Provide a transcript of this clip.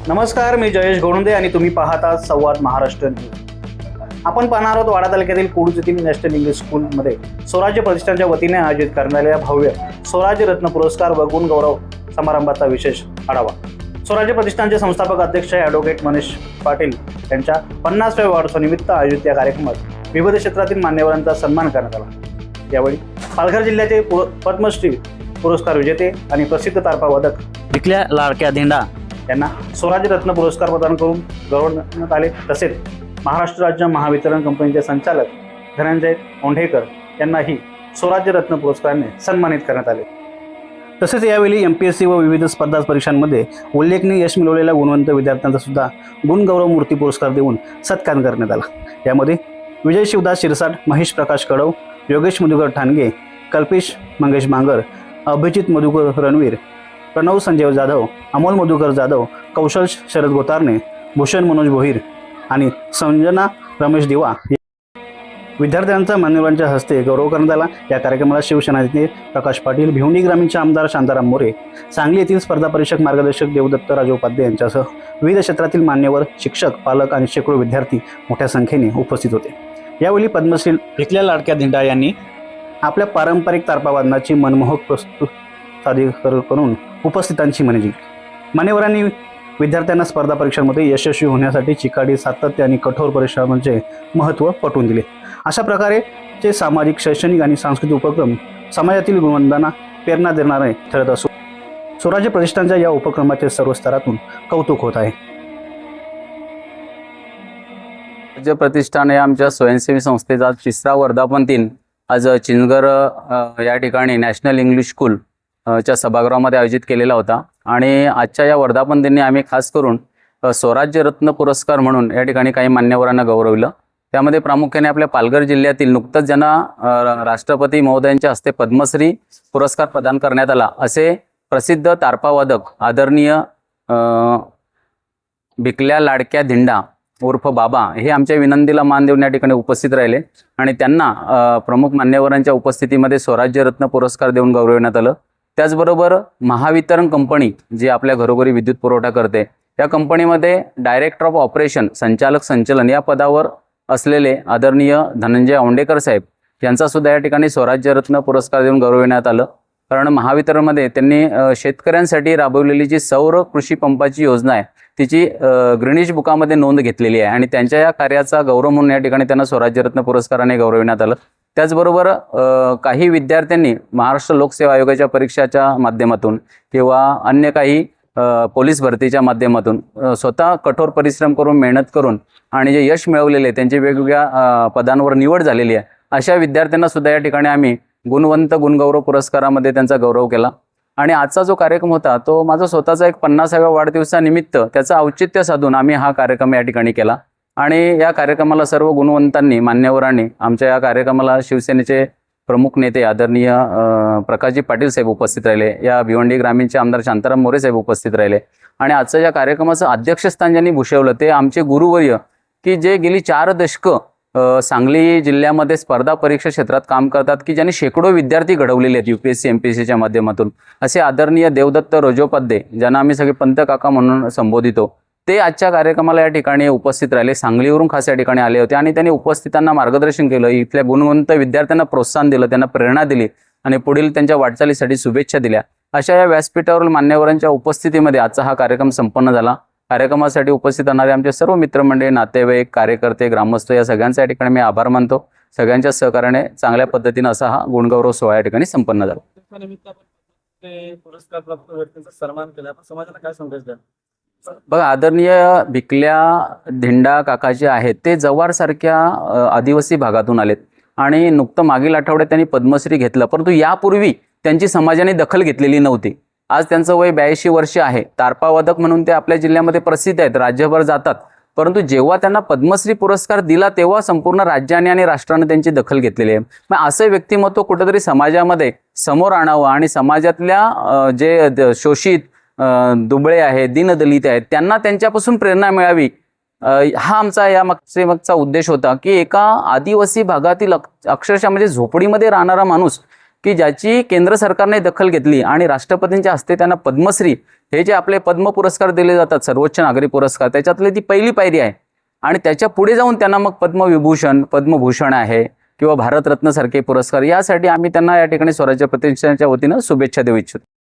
नमस्कार, मी जयेश गोंडे आणि तुम्ही पाहता संवाद महाराष्ट्र न्यूज। आपण पाहणार आहोत वाडा तालुक्यातील कुडूच येथील नॅशनल इंग्लिश स्कूलमध्ये स्वराज्य प्रतिष्ठानच्या वतीने आयोजित करण्यात आलेल्या भव्य स्वराज्य रत्न पुरस्कार व गुण गौरव समारंभाचा विशेष आढावा। स्वराज्य प्रतिष्ठानचे संस्थापक अध्यक्ष ॲडव्होकेट मनीष पाटील यांच्या 50व्या वाढदिवसानिमित्त आयोजित या कार्यक्रमात विविध क्षेत्रातील मान्यवरांचा सन्मान करण्यात आला। यावेळी पालघर जिल्ह्याचे पद्मश्री पुरस्कार विजेते आणि प्रसिद्ध तारपा वादक विकल्या लाडक्या धिंडा यांना स्वराज्य रत्न पुरस्कार प्रदान करून गौरवण्यात आले। तसेच महाराष्ट्र राज्य महावितरण कंपनीचे संचालक धनंजय औंढेकर यांनाही स्वराज्य रत्न पुरस्काराने सन्मानित करण्यात आले। तसेच यावेळी MPSC व विविध स्पर्धा परीक्षांमध्ये उल्लेखनीय यश मिळवलेल्या गुणवंत विद्यार्थ्यांचा सुद्धा गुणगौरव मूर्ती पुरस्कार देऊन सत्कार करण्यात आला। यामध्ये विजय शिवदास शिरसाट, महेश प्रकाश कडव, योगेश मधुकर ठाणगे, कल्पेश मंगेश मांगर, अभिजित मधुकर रणवीर, प्रणव संजय जाधव, अमोल मधुकर जाधव, कौशल शरद गोतारणे, भूषण मनोज भोईर आणि संजना रमेश दिवा विद्यार्थ्यांचा मान्यवरांच्या हस्ते गौरव करण्यात आला। या कार्यक्रमाला शिवसेना नेते प्रकाश पाटील, भिवंडी ग्रामीणचे आमदार शांताराम मोरे, सांगली येथील स्पर्धा परीक्षक मार्गदर्शक देवदत्त राजे उपाध्याय यांच्यासह विविध क्षेत्रातील मान्यवर, शिक्षक, पालक आणि शेकडो विद्यार्थी मोठ्या संख्येने उपस्थित होते। यावेळी पद्मश्री विकल्या लाडक्या धिंडा यांनी आपल्या पारंपरिक तारपावादनाची मनमोहक प्रस्तुत सादरीकरण करून उपस्थितांची मने जिंकली। मान्यवरांनी विद्यार्थ्यांना स्पर्धा परीक्षांमध्ये यशस्वी होण्यासाठी चिकाटी, सातत्य आणि कठोर परिश्रमांचे महत्त्व पटवून दिले। अशा प्रकारचे सामाजिक, शैक्षणिक आणि सांस्कृतिक उपक्रम समाजातील गुणवंतांना प्रेरणा देणारे ठरत असून स्वराज्य प्रतिष्ठानच्या या उपक्रमाचे सर्व स्तरातून कौतुक होत आहे। स्वराज्य प्रतिष्ठान या आमच्या स्वयंसेवी संस्थेचा 3रा वर्धापन दिन आज चिंचघर या ठिकाणी नॅशनल इंग्लिश स्कूल च्या सभागृहामध्ये आयोजित केलेला होता आणि आजच्या या वर्धापन दिनी आम्ही खास करून स्वराज्य रत्न पुरस्कार म्हणून या ठिकाणी काही मान्यवरांना गौरवलं। त्यामध्ये प्रामुख्याने आपल्या पालघर जिल्ह्यातील नुकतंच ज्यांना राष्ट्रपती महोदयांच्या हस्ते पद्मश्री पुरस्कार प्रदान करण्यात आला असे प्रसिद्ध तारपावादक आदरणीय भिकल्या लाडक्या धिंडा उर्फ बाबा हे आमच्या विनंतीला मान देऊन या ठिकाणी उपस्थित राहिले आणि त्यांना प्रमुख मान्यवरांच्या उपस्थितीमध्ये स्वराज्य रत्न पुरस्कार देऊन गौरवण्यात आलं। त्याचबरोबर महावितरण कंपनी जी आपल्या घरोघरी विद्युत पुरवठा करते त्या कंपनीमध्ये डायरेक्टर ऑफ ऑपरेशन, संचालक संचलन या पदावर असलेले आदरणीय धनंजय औंढेकर साहेब यांचा सुद्धा या ठिकाणी स्वराज्य रत्न पुरस्कार देऊन गौरवण्यात आलं। कारण महावितरणमध्ये त्यांनी शेतकऱ्यांसाठी राबवलेली जी सौर कृषी पंपाची योजना आहे तिची ग्रीनिश बुकामध्ये नोंद घेतलेली आहे आणि त्यांच्या या कार्याचा गौरव म्हणून या ठिकाणी त्यांना स्वराज्य रत्न पुरस्काराने गौरवण्यात आलं। त्याचबरोबर काही विद्यार्थ्यांनी महाराष्ट्र लोकसेवा आयोगाच्या परीक्षाच्या माध्यमातून किंवा अन्य काही पोलीस भरतीच्या माध्यमातून स्वतः कठोर परिश्रम करून, मेहनत करून आणि जे यश मिळवलेले त्यांची वेगवेगळ्या पदांवर निवड झालेली आहे अशा विद्यार्थ्यांना सुद्धा या ठिकाणी आम्ही गुणवंत गुणगौरव पुरस्कारामध्ये त्यांचा गौरव केला। आणि आजचा जो कार्यक्रम होता तो माझा स्वतःचा एक 50व्या वाढदिवसानिमित्त त्याचं औचित्य साधून आम्ही हा कार्यक्रम या ठिकाणी केला आणि या कार्यक्रमाला सर्व गुणवंतांनी, मान्यवरांनी आमच्या या कार्यक्रमाला शिवसेनेचे प्रमुख नेते आदरणीय प्रकाशजी पाटील साहेब उपस्थित राहिले, या भिवंडी ग्रामीणचे आमदार शांताराम मोरे साहेब उपस्थित राहिले आणि आजच्या या कार्यक्रमाचं अध्यक्षस्थान ज्यांनी भूषवलं ते आमचे गुरुवर्य की जे गेली 4 दशकं सांगली जिल्ह्यामध्ये स्पर्धा परीक्षा क्षेत्रात काम करतात, की ज्यांनी शेकडो विद्यार्थी घडवलेले आहेत UPSC MPSCच्या माध्यमातून, असे आदरणीय देवदत्त रोजोपाध्ये ज्यांना आम्ही सगळे पंत काका म्हणून संबोधितो, ते आजच्या कार्यक्रमाला या ठिकाणी उपस्थित राहिले। सांगलीवरून खास या ठिकाणी आले होते आणि त्यांनी उपस्थितांना मार्गदर्शन केलं, इथल्या गुणवंत विद्यार्थ्यांना प्रोत्साहन दिलं, त्यांना प्रेरणा दिली आणि पुढील त्यांच्या वाटचालीसाठी शुभेच्छा दिल्या। अशा या व्यासपीठावरील मान्यवरांच्या उपस्थितीमध्ये आजचा हा कार्यक्रम संपन्न झाला। कार्यक्रमासाठी उपस्थित असणारे आमचे सर्व मित्रमंडळी, नातेवाईक, कार्यकर्ते, ग्रामस्थ या सगळ्यांचा या ठिकाणी मी आभार मानतो। सगळ्यांच्या सहकार्याने चांगल्या पद्धतीने असा हा गुणगौरव सोहळा या ठिकाणी संपन्न झाला। पुरस्कार प्राप्त व्यक्तींचा सन्मान केला, समाजाला काय संदेश द्या? बघा, आदरणीय भिकल्या धिंडा काका जे आहेत ते जव्हारसारख्या आदिवासी भागातून आलेत आणि नुकतं मागील आठवड्यात त्यांनी पद्मश्री घेतलं, परंतु यापूर्वी त्यांची समाजाने दखल घेतलेली नव्हती। आज त्यांचं वय 82 वर्ष आहे। तारपावादक म्हणून ते आपल्या जिल्ह्यामध्ये प्रसिद्ध आहेत, राज्यभर जातात, परंतु जेव्हा त्यांना पद्मश्री पुरस्कार दिला तेव्हा संपूर्ण राज्याने आणि राष्ट्राने त्यांची दखल घेतलेली आहे। मग असं व्यक्तिमत्व कुठेतरी समाजामध्ये समोर आणावं आणि समाजातल्या जे शोषित, दुबळे आहेत, दीनदलित आहेत त्यांना त्यांच्यापासून प्रेरणा मिळावी हा आमचा या मागचा उद्देश होता की एका आदिवासी भागातील अक्षरशः म्हणजे झोपडीमध्ये राहणारा माणूस की ज्याची केंद्र सरकारने दखल घेतली आणि राष्ट्रपतींच्या हस्ते त्यांना पद्मश्री हे जे आपले पद्म पुरस्कार दिले जातात, सर्वोच्च नागरी पुरस्कार, त्याच्यातली ती पहिली पायरी आहे. आणि त्याच्या पुढे जाऊन त्यांना मग पद्मविभूषण, पद्मभूषण आहे किंवा भारतरत्न सारखे पुरस्कार, यासाठी आम्ही त्यांना या ठिकाणी स्वराज्य प्रतिष्ठानच्या वतीनं शुभेच्छा देऊ इच्छितो.